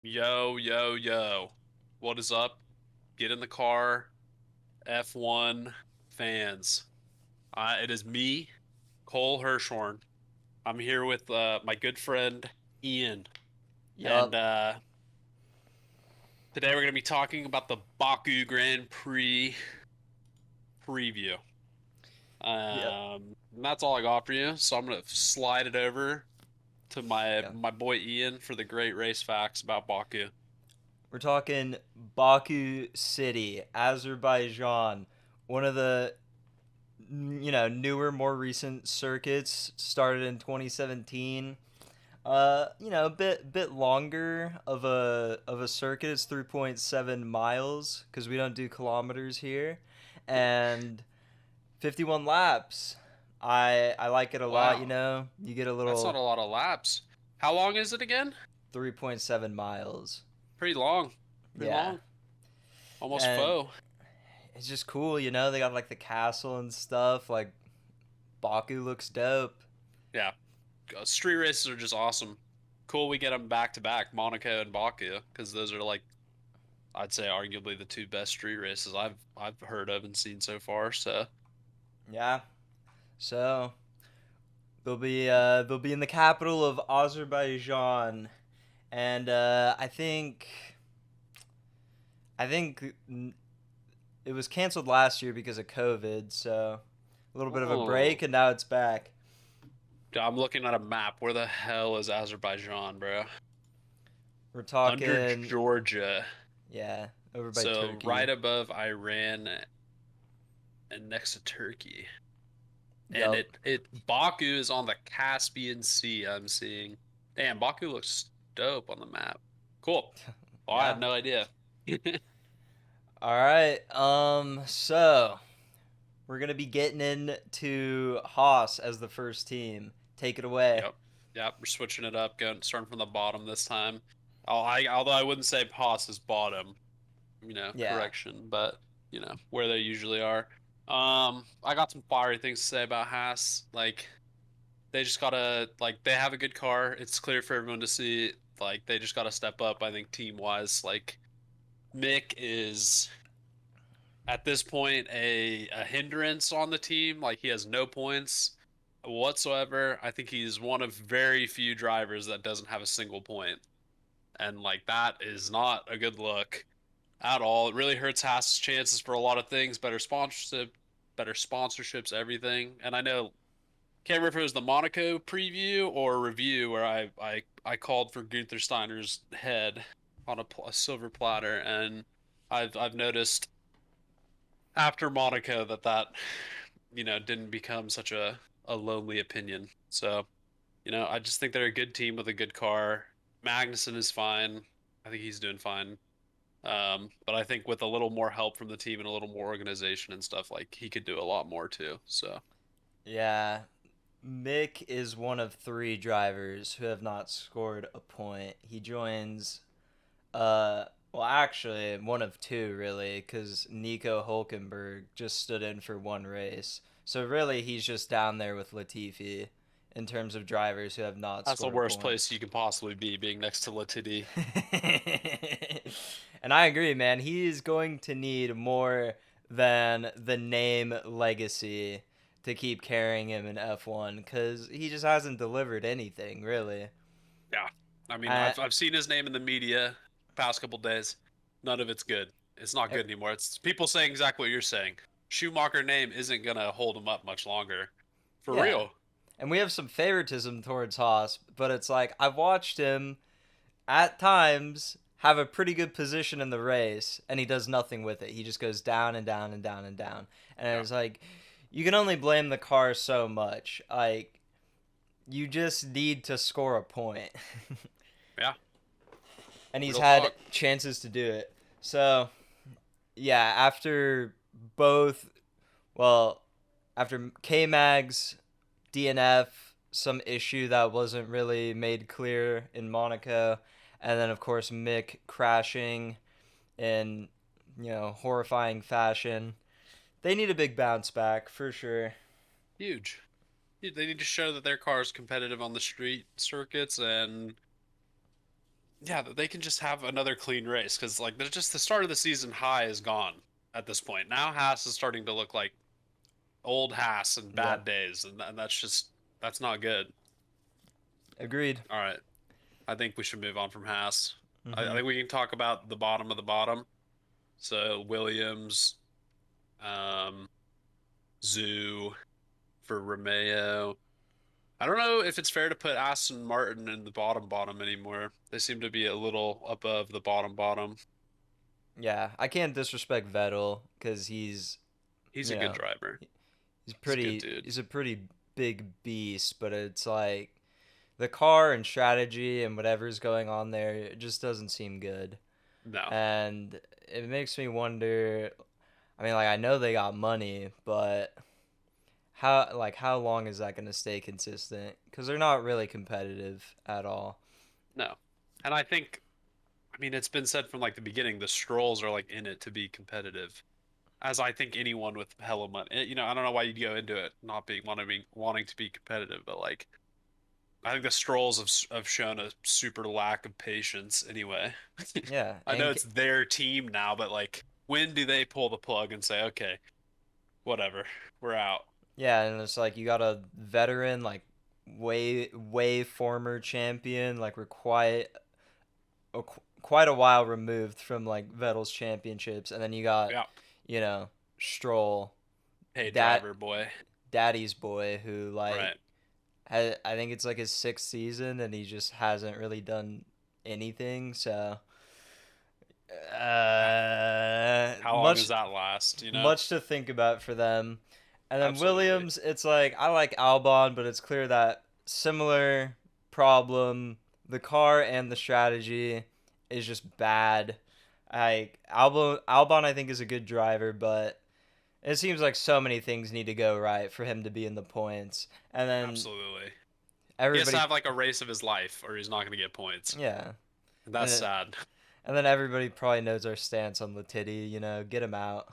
Yo, yo, yo. What is up? Get in the car, F1 fans. It is me, Cole Hirschhorn. I'm here with my good friend Ian. And Yup. today we're going to be talking about the Baku Grand Prix preview. Yep. And that's all I got for you. So I'm going to slide it over to my Yeah. my boy Ian for the great race facts about Baku. We're talking Baku City, Azerbaijan, one of the newer, more recent circuits started in 2017. A bit longer of a circuit. It's 3.7 miles because we don't do kilometers here, and 51 laps. I like it a lot. Wow, You get a that's not little a lot of laps. How long is it again? 3.7 miles. Pretty long. Pretty Yeah. long. Almost And faux. it's just cool, They got like the castle and stuff. Like Baku looks dope. Yeah. Street races are just awesome. Cool we get them back to back, Monaco and Baku, because those are like I'd say arguably the two best street races I've heard of and seen so far. So Yeah. So they'll be in the capital of Azerbaijan, and I think it was canceled last year because of COVID. So a little bit of a oh, break, and now it's back. I'm looking at a map. Where the hell is Azerbaijan, bro? We're Under talking, Georgia. yeah, over by So Turkey. right above Iran and next to Turkey. And Yup. it Baku is on the Caspian Sea, I'm seeing. Damn, Baku looks dope on the map. Cool. Oh, I Yeah. had no idea. All right. So we're gonna be getting into Haas as the first team. Take it away. Yep. Yep. We're switching it up, going starting from the bottom this time. Although I wouldn't say Haas is bottom, Yeah. correction, but where they usually are. I got some fiery things to say about Haas. Like they just gotta they have a good car. It's clear for everyone to see. Like they just gotta step up, I think, team wise. Like Mick is at this point a hindrance on the team. Like he has no points whatsoever. I think he's one of very few drivers that doesn't have a single point. And like that is not a good look at all. It really hurts Haas's chances for a lot of things, better sponsorships, everything. And I know can't remember if it was the Monaco preview or review where I called for Gunther Steiner's head on a silver platter, and I've noticed after Monaco that didn't become such a lonely opinion. So I just think they're a good team with a good car. Magnussen is fine. I think he's doing fine. But I think with a little more help from the team and a little more organization and stuff, like he could do a lot more too. So Yeah. Mick is one of three drivers who have not scored a point. He joins, well, actually, one of two, really, because Nico Hulkenberg just stood in for one race. So, really, he's just down there with Latifi in terms of drivers who have not that's the scored a worst point. place you can possibly be, being next to Latiti. And I agree, man. He is going to need more than the name legacy to keep carrying him in F1 because he just hasn't delivered anything, really. Yeah, I mean, Uh, I've seen his name in the media past couple days. None of it's good. It's not er, good anymore. It's people saying exactly what you're saying. Schumacher name isn't gonna hold him up much longer, for yeah. real. And we have some favoritism towards Haas, but it's like I've watched him at times have a pretty good position in the race and he does nothing with it. He just goes down and down and down and down. And Yeah, it's like you can only blame the car so much. Like you just need to score a point. yeah, And he's real had talk. chances to do it. So, yeah, after both, well, after K Mag's DNF, some issue that wasn't really made clear in Monaco, and then of course Mick crashing in, horrifying fashion. They need a big bounce back for sure. Huge. They need to show that their car is competitive on the street circuits, and yeah, that they can just have another clean race because like they're just the start of the season high is gone at this point. Now Haas is starting to look like old Haas and Yep. bad days, and that's not good. Agreed. All right, I think we should move on from Haas. I Hmm. think we can talk about the bottom of the bottom. So Williams, um, Zoo for Romeo. I don't know if it's fair to put Aston Martin in the bottom bottom anymore. They seem to be a little above the bottom bottom. Yeah, I can't disrespect Vettel because he's, He's you a good know, driver. he's He's a good pretty, dude. he's a pretty big beast, but it's like the car and strategy and whatever's going on there, it just doesn't seem good. No, And it makes me wonder, I mean, like I know they got money, but how long is that going to stay consistent? Cuz they're not really competitive at all. no. And I mean, it's been said from like the beginning, the Strolls are like in it to be competitive. As I think anyone with hella money, I don't know why you'd go into it not being wanting to be competitive, but like I think the Strolls have shown a super lack of patience anyway. Yeah, I know it's their team now, but like when do they pull the plug and say, okay, whatever, we're out? yeah, and it's like you got a veteran like way former champion like we're quite a while removed from like Vettel's championships, and then you got, Yeah, you know, Stroll, hey that driver boy, daddy's boy who like right? I think it's like his sixth season and he just hasn't really done anything. So How long does much that last? much to think about for them. And then Absolutely. Williams, it's like I like Albon, but it's clear that similar problem. The car and the strategy is just bad. Like Albon, I think is a good driver, but it seems like so many things need to go right for him to be in the points. And then Absolutely. He has to everybody, have like a race of his life or he's not going to get points. yeah, And and that's then, sad. and then everybody probably knows our stance on Letity. You know, get him out,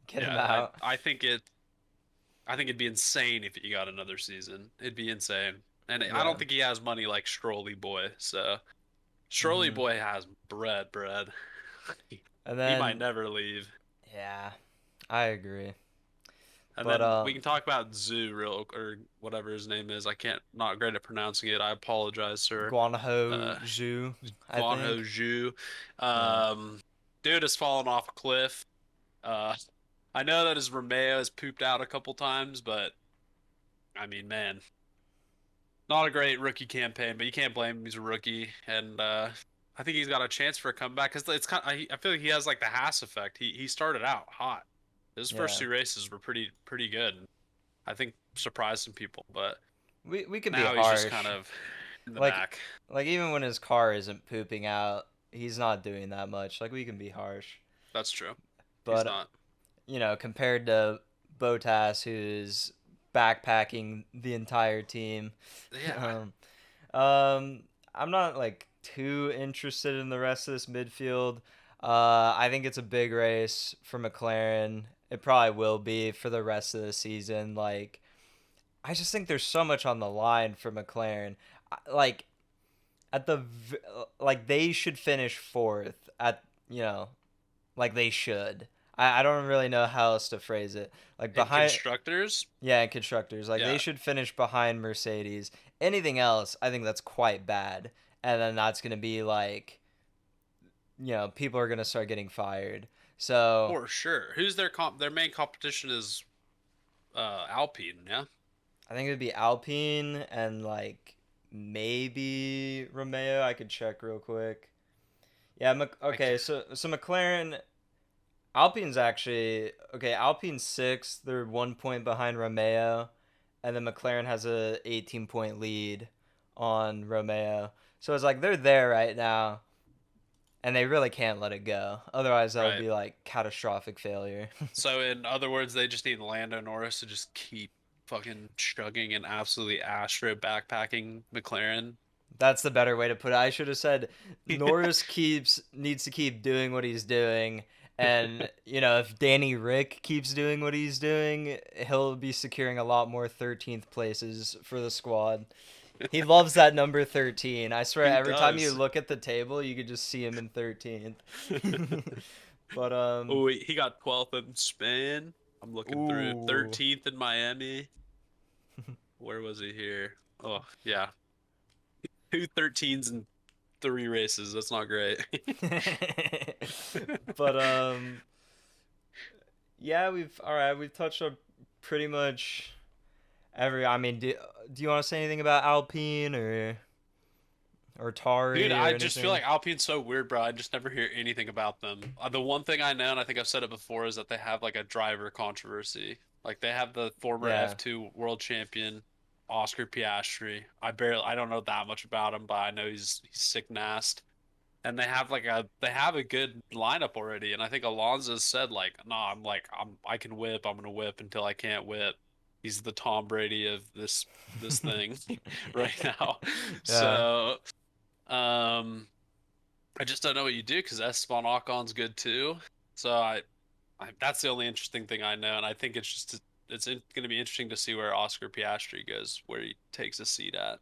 get him Yeah, out. I think it'd be insane if he got another season. It'd be insane. And I Yeah. don't think he has money like Strolly Boy. So Strolly Hmm. Boy has bread. And He might then, never leave. yeah, I agree. And But then we can talk about Zoo real or whatever his name is. I can't not great at pronouncing it. I apologize, sir. Guanho Uh Zhu, I Guanho think. Zhu. Yeah. Dude has fallen off a cliff. Uh I know that his Romeo has pooped out a couple times, but I mean, man, not a great rookie campaign, but you can't blame him. He's a rookie, and I think he's got a chance for a comeback because it's kind. I feel like he has like the Haas effect. He started out hot. His first Yeah. two races were pretty good. I think surprised some people, but We can be now he's just kind harsh. of in the Like back. like even when his car isn't pooping out, he's not doing that much. Like we can be harsh. That's true. He's But not. you know, compared to Botas, who's backpacking the entire team, Yeah, um, um, I'm not like too interested in the rest of this midfield. I think it's a big race for McLaren. It probably will be for the rest of the season. Like, I just think there's so much on the line for McLaren. Like at like they should finish fourth at, you know, like they should. I don't really know how else to phrase it. Like in behind, constructors, yeah, and constructors, like they yeah, should finish behind Mercedes. Anything else, I think that's quite bad. And then that's gonna be like, you know, people are gonna start getting fired. So for sure. Who's their main competition is Alpine, yeah. I think it'd be Alpine and like maybe Romeo. I could check real quick. Yeah, I can okay. So McLaren, Alpine's actually okay. Alpine's sixth. They're 1 point behind Romeo, and then McLaren has a 18-point lead on Romeo. So it's like they're there right now, and they really can't let it go. Otherwise, that would right. be like catastrophic failure. So in other words, they just need Lando Norris to just keep fucking chugging and absolutely astro backpacking McLaren. That's the better way to put it. I should have said Norris keeps needs to keep doing what he's doing. And, you know, if Danny Rick keeps doing what he's doing, he'll be securing a lot more 13th places for the squad. He loves that number 13. I swear, He every time you does. look at the table, you could just see him in 13th. But Oh, wait, he got 12th in Spain. I'm looking through ooh. 13th in Miami. Where was he here? Oh, yeah. Two 13s in three races. That's not great. But yeah, we've all right. We've touched on pretty much every. I mean, do you want to say anything about Alpine or Dude, Tari or I just feel anything? like Alpine's so weird, bro. I just never hear anything about them. The one thing I know, and I think I've said it before, is that they have like a driver controversy. Like they have the former Yeah, F2 world champion, Oscar Piastri. I don't know that much about him, but I know he's sick nasty. And they have a good lineup already. And I think Alonso said like, no, I can whip. I'm gonna whip until I can't whip. He's the Tom Brady of this thing right now. yeah, So. Um, I just don't know what you do because Esteban Ocon's good too. So that's the only interesting thing I know, and I think going to be interesting to see where Oscar Piastri goes, where he takes a seat at.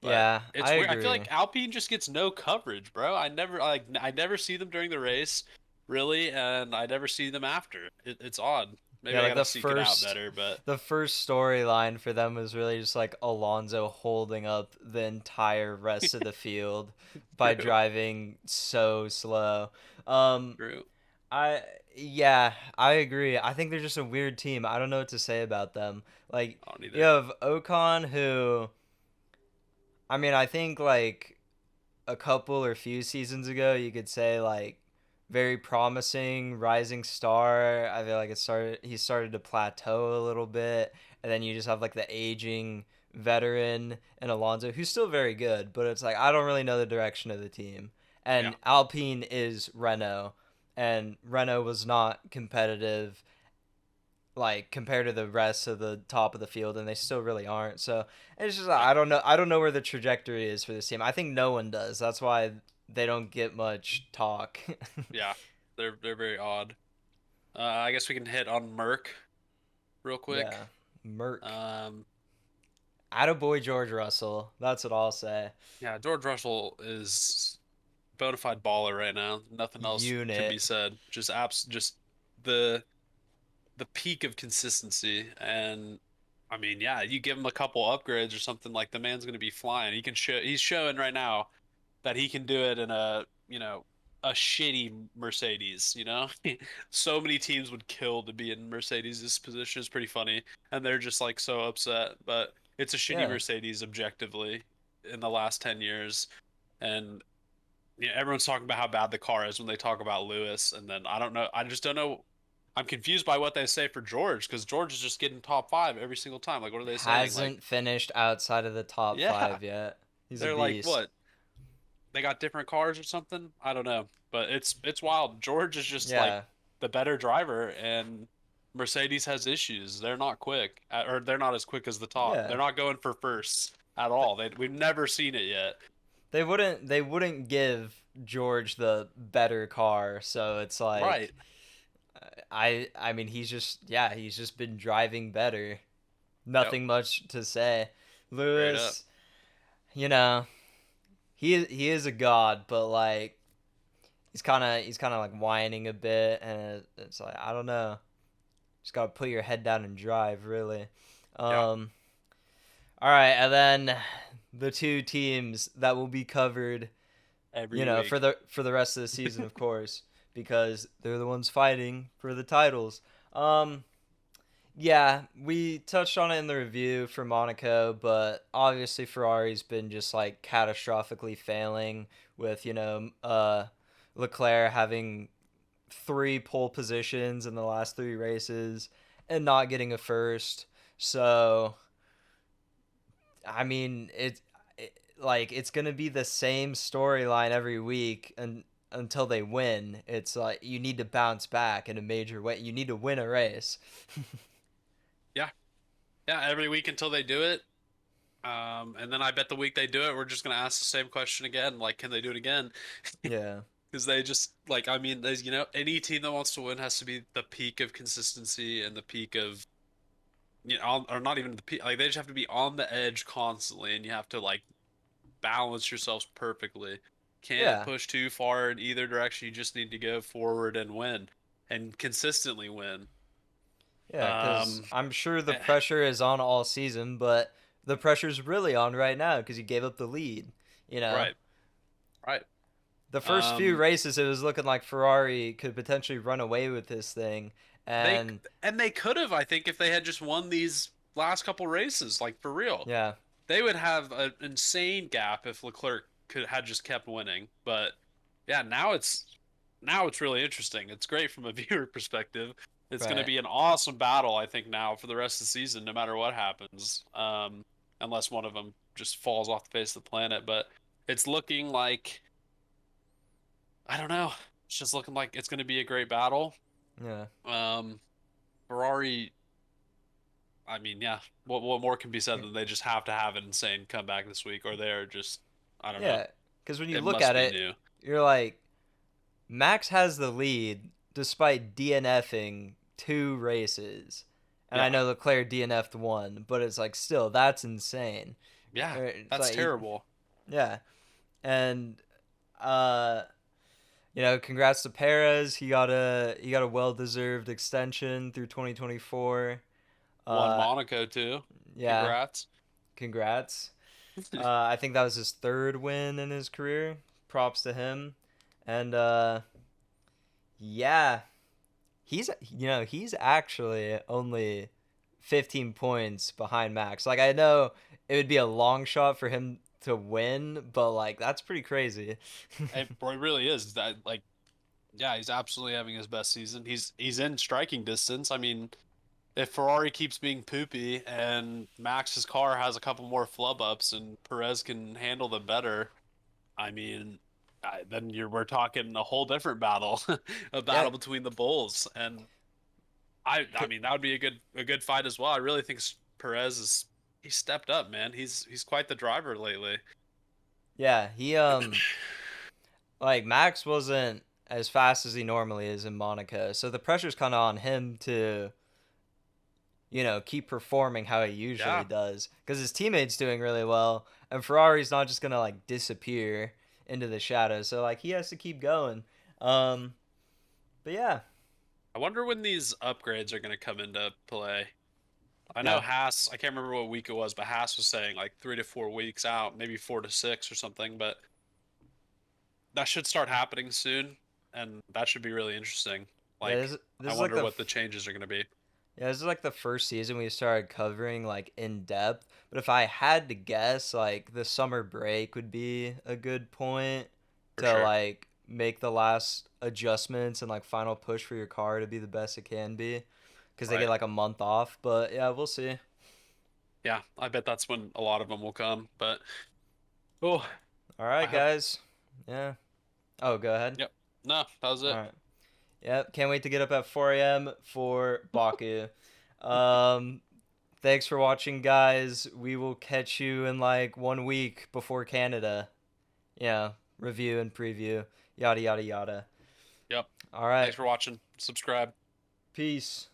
But yeah. I it's weird. I feel agree. like Alpine just gets no coverage, bro. I never see them during the race, really, and I never see them after. It's odd. Maybe Yeah, I like gotta seek it out better, but the first storyline for them was really just like Alonso holding up the entire rest of the field by true, driving so slow. Um, true. I yeah, I agree. I think they're just a weird team. I don't know what to say about them. Like I don't you either. have Ocon, who I mean, I think like a couple or few seasons ago, you could say like very promising rising star. I feel like he started to plateau a little bit, and then you just have like the aging veteran and Alonso, who's still very good, but it's like I don't really know the direction of the team. Yeah, And Alpine is Renault, and Renault was not competitive like compared to the rest of the top of the field, and they still really aren't. So it's just yeah, I don't know. I don't know where the trajectory is for this team. I think no one does. That's why they don't get much talk. yeah. They're very odd. I guess we can hit on Merck real quick. Yeah, Merc. Um, Attaboy George Russell. That's what I'll say. yeah, George Russell is bona fide baller right now. Nothing else can be Unit. said. Just the the peak of consistency. And I mean, yeah, you give him a couple upgrades or something, like the man's gonna be flying. He's showing right now that he can do it in a shitty Mercedes, you know? So many teams would kill to be in Mercedes' position. Is pretty funny. And they're just like so upset. But it's a shitty Yeah. Mercedes objectively in the last 10 years. And yeah, everyone's talking about how bad the car is when they talk about Lewis. And then I don't know. I just don't know. I'm confused by what they say for George because George is just getting top five every single time. Like, what are they saying? Like, Hasn't finished outside of the top yeah, five yet. He's a they're like, beast. what? They got different cars or something? I don't know, but it's wild. George is just like Yeah. the better driver, and Mercedes has issues. They're not quick, or they're not as quick as the top. Yeah. They're not going for firsts at all. We've never seen it yet. They wouldn't give George the better car, so it's like Right. I mean he's just been driving better. Yep. Nothing much to say. Straight up. Lewis, you know, he is a god, but like he's kind of like whining a bit, and it's like I don't know. Just gotta put your head down and drive, really. Yeah. Um, all right, and then the two teams that will be covered, Every week. for the rest of the season, of course, because they're the ones fighting for the titles. Um, yeah, we touched on it in the review for Monaco, but obviously Ferrari's been just like catastrophically failing with, Leclerc having three pole positions in the last three races and not getting a first. So, I mean, like it's going to be the same storyline every week and until they win. It's like you need to bounce back in a major way. You need to win a race. Yeah. Yeah. Every week until they do it. And then I bet the week they do it, we're just gonna ask the same question again. Like, can they do it again? Yeah. Because they just like, I mean, any team that wants to win has to be the peak of consistency and the peak of or not even the peak. Like they just have to be on the edge constantly, and you have to like balance yourselves perfectly. Can't Yeah, push too far in either direction. You just need to go forward and win, and consistently win. yeah, because Um, I'm sure the eh, pressure is on all season, but the pressure's really on right now because you gave up the lead. You know, right, right. the first few Um, races, it was looking like Ferrari could potentially run away with this thing, they and they could have, I think, if they had just won these last couple races, like for real, yeah, they would have an insane gap if Leclerc could had just kept winning. But yeah, now it's really interesting. It's great from a viewer perspective. It's going to right, be an awesome battle, I think, now for the rest of the season, no matter what happens. Unless one of them just falls off the face of the planet. But it's looking like I don't know. It's just looking like it's going to be a great battle. yeah, Um, Ferrari. I mean, yeah. What more can be said than they just have to have an insane comeback this week, or they're just I don't know. yeah. Because when you It look must at be it, new. you're like, Max has the lead despite DNFing two races. And I Yeah. know Leclerc DNF'd one, but it's like still that's insane. Yeah. It's That's like terrible. yeah. And uh congrats to Perez. He got a well-deserved extension through 2024. Won Uh Monaco too. yeah, Congrats. congrats. I think that was his third win in his career. Props to him. And yeah, he's actually only 15 points behind Max. Like I know it would be a long shot for him to win, but like that's pretty crazy. It really is. That like yeah, he's absolutely having his best season. He's in striking distance. I mean, if Ferrari keeps being poopy and Max's car has a couple more flub ups and Perez can handle them better, I mean, then we're talking a whole different battle, a Yeah, battle between the bulls, and I mean that would be a good fight as well. I really think Perez is he stepped up, man. He's quite the driver lately. yeah, he like Max wasn't as fast as he normally is in Monaco, so the pressure's kind of on him to keep performing how he usually Yeah, does because his teammates doing really well, and Ferrari's not just gonna like disappear into the shadows. So like he has to keep going. Um, but yeah, I wonder when these upgrades are going to come into play. I know yeah, Haas, I can't remember what week it was, but Haas was saying like 3 to 4 weeks out, maybe 4 to 6 or something, but that should start happening soon, and that should be really interesting. yeah. Like, This I is like wonder what the changes are going to be. yeah, this is like the first season we started covering like in depth. But if I had to guess, like the summer break would be a good point For to sure. like make the last adjustments and like final push for your car to be the best it can be because they get Right. like a month off. But yeah, we'll see. Yeah, I bet that's when a lot of them will come. But, oh, All I right, hope. guys. Yeah. Oh, go ahead. Yep. No, that was All it. right. Yep. Can't wait to get up at 4 a.m. for Baku. Um, Thanks for watching, guys. We will catch you in like 1 week before Canada. Yeah, review and preview. Yada, yada, yada. Yep. All right. Thanks for watching. Subscribe. Peace.